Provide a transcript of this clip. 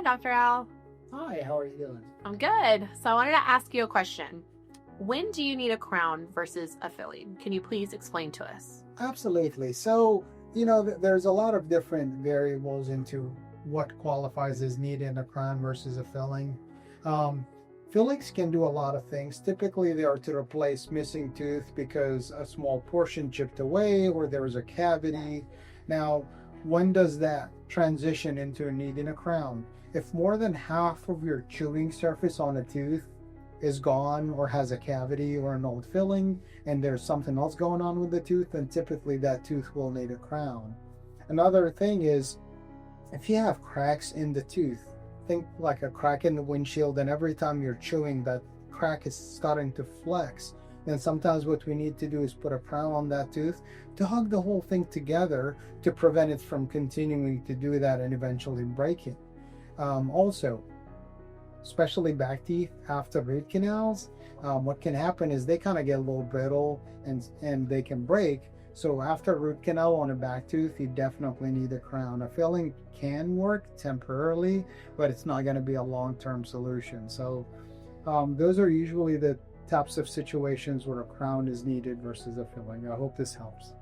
Hi, Dr. Al. Hi, how are you doing? I'm good. So I wanted to ask you a question. When do you need a crown versus a filling? Can you please explain to us? Absolutely. So, there's a lot of different variables into what qualifies as needing a crown versus a filling. Um, Fillings can do a lot of things. Typically, they are to replace missing tooth because a small portion chipped away or there was a cavity. Now, when does that transition into needing a crown? If more than half of your chewing surface on a tooth is gone or has a cavity or an old filling and there's something else going on with the tooth, then typically that tooth will need a crown. Another thing is if you have cracks in the tooth, think like a crack in the windshield, and every time you're chewing that crack is starting to flex, then sometimes what we need to do is put a crown on that tooth to hug the whole thing together to prevent it from continuing to do that and eventually breaking. Also, especially back teeth after root canals, what can happen is they kind of get a little brittle and they can break. So after root canal on a back tooth, you definitely need a crown. A filling can work temporarily, but it's not going to be a long-term solution. So those are usually the types of situations where a crown is needed versus a filling. I hope this helps.